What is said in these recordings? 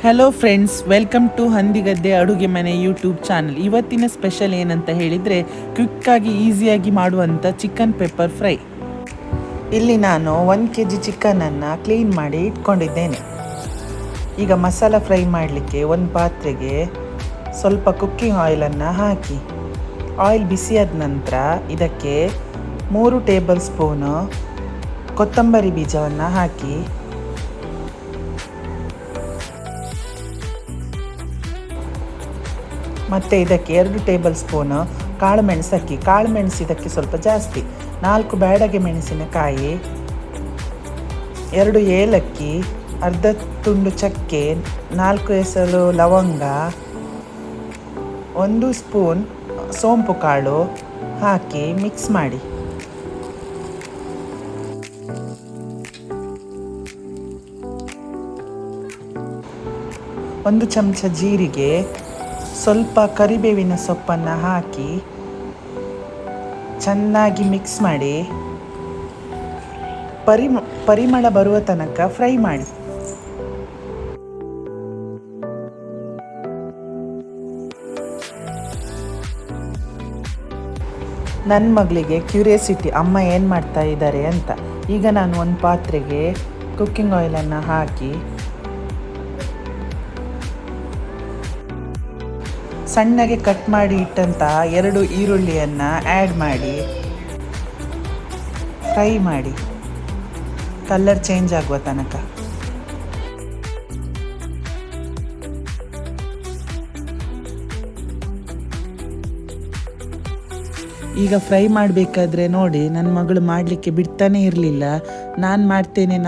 Hello friends, welcome to ಹಂದಿಗದ್ದೆ ಅಡುಗೆ ಮನೆ YouTube channel. ಇವತ್ತಿನ ಸ್ಪೆಷಲ್ ಏನಂತ ಹೇಳಿದರೆ ಕ್ವಿಕ್ಕಾಗಿ ಈಸಿಯಾಗಿ ಮಾಡುವಂಥ ಚಿಕನ್ ಪೆಪ್ಪರ್ ಫ್ರೈ. ಇಲ್ಲಿ ನಾನು 1 kg ಚಿಕನನ್ನು ಕ್ಲೀನ್ ಮಾಡಿ ಇಟ್ಕೊಂಡಿದ್ದೇನೆ. ಈಗ ಮಸಾಲ ಫ್ರೈ ಮಾಡಲಿಕ್ಕೆ ಒಂದು ಪಾತ್ರೆಗೆ ಸ್ವಲ್ಪ ಕುಕ್ಕಿಂಗ್ ಆಯಿಲನ್ನು ಹಾಕಿ, ಆಯಿಲ್ ಬಿಸಿಯಾದ ನಂತರ ಇದಕ್ಕೆ 3 ಟೇಬಲ್ ಸ್ಪೂನು ಕೊತ್ತಂಬರಿ ಬೀಜವನ್ನು ಹಾಕಿ, ಮತ್ತು ಇದಕ್ಕೆ 2 ಟೇಬಲ್ ಸ್ಪೂನು ಕಾಳು ಮೆಣಸು ಹಾಕಿ. ಕಾಳು ಮೆಣಸು ಇದಕ್ಕೆ ಸ್ವಲ್ಪ ಜಾಸ್ತಿ. 4 ಬ್ಯಾಡಗೆ ಮೆಣಸಿನಕಾಯಿ, 2 ಏಲಕ್ಕಿ, ಅರ್ಧ ತುಂಡು ಚಕ್ಕೆ, 4 ಎಸಳು ಲವಂಗ, 1 ಸ್ಪೂನ್ ಸೋಂಪು ಕಾಳು ಹಾಕಿ ಮಿಕ್ಸ್ ಮಾಡಿ. ಒಂದು ಚಮಚ ಜೀರಿಗೆ, ಸ್ವಲ್ಪ ಕರಿಬೇವಿನ ಸೊಪ್ಪನ್ನು ಹಾಕಿ ಚೆನ್ನಾಗಿ ಮಿಕ್ಸ್ ಮಾಡಿ ಪರಿಮಳ ಬರುವ ತನಕ ಫ್ರೈ ಮಾಡಿ. ನನ್ನ ಮಗಳಿಗೆ ಕ್ಯೂರಿಯಾಸಿಟಿ, ಅಮ್ಮ ಏನು ಮಾಡ್ತಾ ಇದ್ದಾರೆ ಅಂತ. ಈಗ ನಾನು ಒಂದು ಪಾತ್ರೆಗೆ ಕುಕ್ಕಿಂಗ್ ಆಯಿಲನ್ನು ಹಾಕಿ ಸಣ್ಣಗೆ ಕಟ್ ಮಾಡಿ ಇಟ್ಟಂಥ 2 ಈರುಳ್ಳಿಯನ್ನು ಆ್ಯಡ್ ಮಾಡಿ ಫ್ರೈ ಮಾಡಿ ಕಲರ್ ಚೇಂಜ್ ಆಗುವ ತನಕ. ಈಗ ಫ್ರೈ ಮಾಡಬೇಕಾದ್ರೆ ನೋಡಿ, ನನ್ನ ಮಗಳು ಮಾಡಲಿಕ್ಕೆ ಬಿಡ್ತಾನೆ ಇರಲಿಲ್ಲ. ನಾನು ಮಾಡ್ತೇನೆ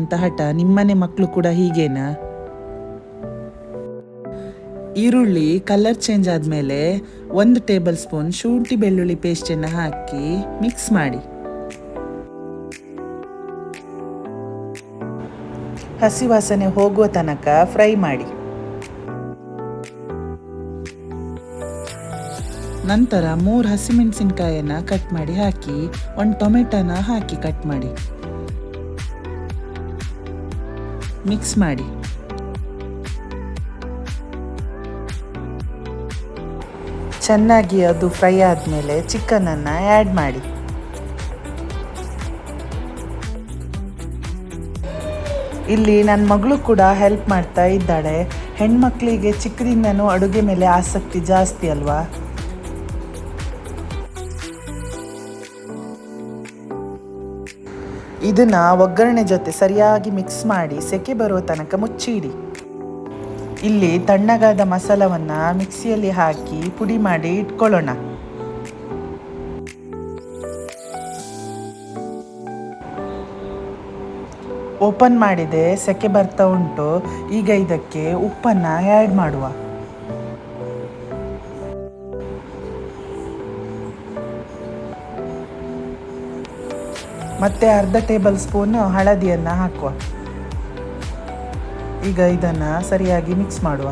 ಅಂತ ಹಠ. ನಿಮ್ಮನೆ ಮಕ್ಕಳು ಕೂಡ ಹೀಗೇನಾ? ಈರುಳ್ಳಿ ಕಲರ್ ಚೇಂಜ್ ಆದಮೇಲೆ 1 ಟೇಬಲ್ ಸ್ಪೂನ್ ಶುಂಠಿ ಬೆಳ್ಳುಳ್ಳಿ ಪೇಸ್ಟನ್ನು ಹಾಕಿ ಮಿಕ್ಸ್ ಮಾಡಿ. ಹಸಿ ವಾಸನೆ ಹೋಗುವ ತನಕ ಫ್ರೈ ಮಾಡಿ. ನಂತರ 3 ಹಸಿಮೆಣಸಿನಕಾಯನ್ನು ಕಟ್ ಮಾಡಿ ಹಾಕಿ, 1 ಟೊಮೆಟೊನ ಹಾಕಿ ಕಟ್ ಮಾಡಿ ಮಿಕ್ಸ್ ಮಾಡಿ. ಚೆನ್ನಾಗಿ ಅದು ಫ್ರೈ ಆದಮೇಲೆ ಚಿಕನನ್ನು ಆ್ಯಡ್ ಮಾಡಿ. ಇಲ್ಲಿ ನನ್ನ ಮಗಳು ಕೂಡ ಹೆಲ್ಪ್ ಮಾಡ್ತಾ ಇದ್ದಾಳೆ. ಹೆಣ್ಮಕ್ಳಿಗೆ ಚಿಕ್ಕದಿಂದನೂ ಅಡುಗೆ ಮೇಲೆ ಆಸಕ್ತಿ ಜಾಸ್ತಿ ಅಲ್ವಾ. ಇದನ್ನು ಒಗ್ಗರಣೆ ಜೊತೆ ಸರಿಯಾಗಿ ಮಿಕ್ಸ್ ಮಾಡಿ ಸೆಕೆ ಬರುವ ತನಕ ಮುಚ್ಚಿಡಿ. ಇಲ್ಲಿ ತಣ್ಣಗಾದ ಮಸಾಲವನ್ನು ಮಿಕ್ಸಿಯಲ್ಲಿ ಹಾಕಿ ಪುಡಿ ಮಾಡಿ ಇಟ್ಕೊಳ್ಳೋಣ. ಓಪನ್ ಮಾಡಿದೆ, ಸೆಕೆ ಬರ್ತಾ ಉಂಟು. ಈಗ ಇದಕ್ಕೆ ಉಪ್ಪನ್ನು ಆ್ಯಡ್ ಮಾಡುವ. ಮತ್ತೆ ಅರ್ಧ ಟೇಬಲ್ ಸ್ಪೂನ್ ಹಳದಿಯನ್ನು ಹಾಕುವ. ಈಗ ಇದನ್ನು ಸರಿಯಾಗಿ ಮಿಕ್ಸ್ ಮಾಡುವ.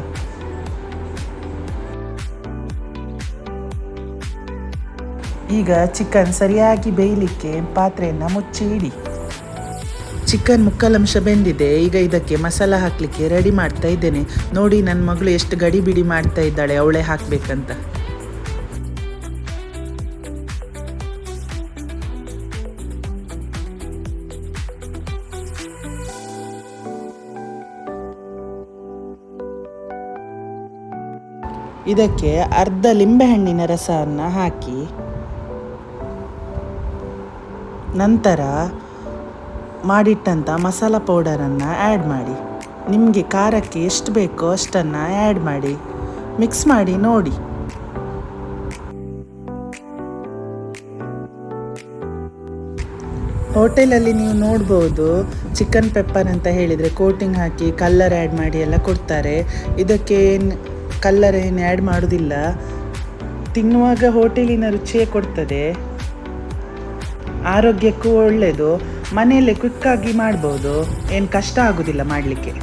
ಈಗ ಚಿಕನ್ ಸರಿಯಾಗಿ ಬೇಯಲಿಕ್ಕೆ ಪಾತ್ರೆಯನ್ನು ಮುಚ್ಚಿ ಇಡಿ. ಚಿಕನ್ ಮುಕ್ಕಾಲಂಶ ಬೆಂದಿದೆ. ಈಗ ಇದಕ್ಕೆ ಮಸಾಲ ಹಾಕಲಿಕ್ಕೆ ರೆಡಿ ಮಾಡ್ತಾ ಇದ್ದೇನೆ. ನೋಡಿ, ನನ್ನ ಮಗಳು ಎಷ್ಟು ಗಡಿಬಿಡಿ ಮಾಡ್ತಾ ಇದ್ದಾಳೆ, ಅವಳೇ ಹಾಕಬೇಕಂತ. ಇದಕ್ಕೆ ಅರ್ಧ ಲಿಂಬೆಹಣ್ಣಿನ ರಸವನ್ನು ಹಾಕಿ, ನಂತರ ಮಾಡಿಟ್ಟಂಥ ಮಸಾಲ ಪೌಡರನ್ನು ಆ್ಯಡ್ ಮಾಡಿ. ನಿಮಗೆ ಖಾರಕ್ಕೆ ಎಷ್ಟು ಬೇಕೋ ಅಷ್ಟನ್ನು ಆ್ಯಡ್ ಮಾಡಿ ಮಿಕ್ಸ್ ಮಾಡಿ ನೋಡಿ. ಹೋಟೆಲಲ್ಲಿ ನೀವು ನೋಡ್ಬೋದು, ಚಿಕನ್ ಪೆಪ್ಪರ್ ಅಂತ ಹೇಳಿದರೆ ಕೋಟಿಂಗ್ ಹಾಕಿ ಕಲ್ಲರ್ ಆ್ಯಡ್ ಮಾಡಿ ಎಲ್ಲ ಕೊಡ್ತಾರೆ. ಇದಕ್ಕೆ ಕಲ್ಲರ್ ಏನು ಆ್ಯಡ್ ಮಾಡೋದಿಲ್ಲ. ತಿನ್ನುವಾಗ ಹೋಟೆಲಿನ ರುಚಿಯೇ ಕೊಡ್ತದೆ. ಆರೋಗ್ಯಕ್ಕೂ ಒಳ್ಳೆಯದು. ಮನೆಯಲ್ಲೇ ಕ್ವಿಕ್ಕಾಗಿ ಮಾಡ್ಬೋದು, ಏನು ಕಷ್ಟ ಆಗೋದಿಲ್ಲ ಮಾಡಲಿಕ್ಕೆ.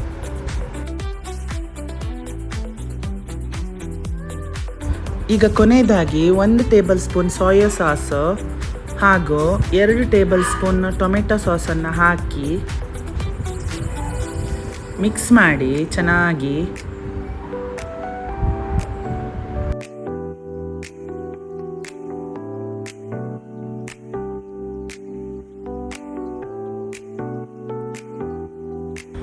ಈಗ ಕೊನೆಯದಾಗಿ 1 ಟೇಬಲ್ ಸ್ಪೂನ್ ಸೋಯಾ ಸಾಸು ಹಾಗೂ 2 ಟೇಬಲ್ ಸ್ಪೂನ್ ಟೊಮೆಟೊ ಸಾಸನ್ನು ಹಾಕಿ ಮಿಕ್ಸ್ ಮಾಡಿ ಚೆನ್ನಾಗಿ.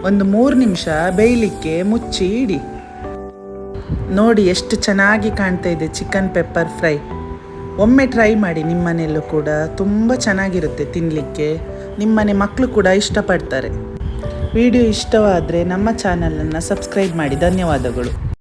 ಒಂದು 3 ನಿಮಿಷ ಬೇಯಲಿಕ್ಕೆ ಮುಚ್ಚಿ ಇಡಿ. ನೋಡಿ ಎಷ್ಟು ಚೆನ್ನಾಗಿ ಕಾಣ್ತಾ ಇದೆ ಚಿಕನ್ ಪೆಪ್ಪರ್ ಫ್ರೈ. ಒಮ್ಮೆ ಟ್ರೈ ಮಾಡಿ ನಿಮ್ಮನೆಯಲ್ಲೂ ಕೂಡ, ತುಂಬ ಚೆನ್ನಾಗಿರುತ್ತೆ ತಿನ್ನಲಿಕ್ಕೆ. ನಿಮ್ಮನೆ ಮಕ್ಕಳು ಕೂಡ ಇಷ್ಟಪಡ್ತಾರೆ. ವಿಡಿಯೋ ಇಷ್ಟವಾದರೆ ನಮ್ಮ ಚಾನಲನ್ನು ಸಬ್ಸ್ಕ್ರೈಬ್ ಮಾಡಿ. ಧನ್ಯವಾದಗಳು.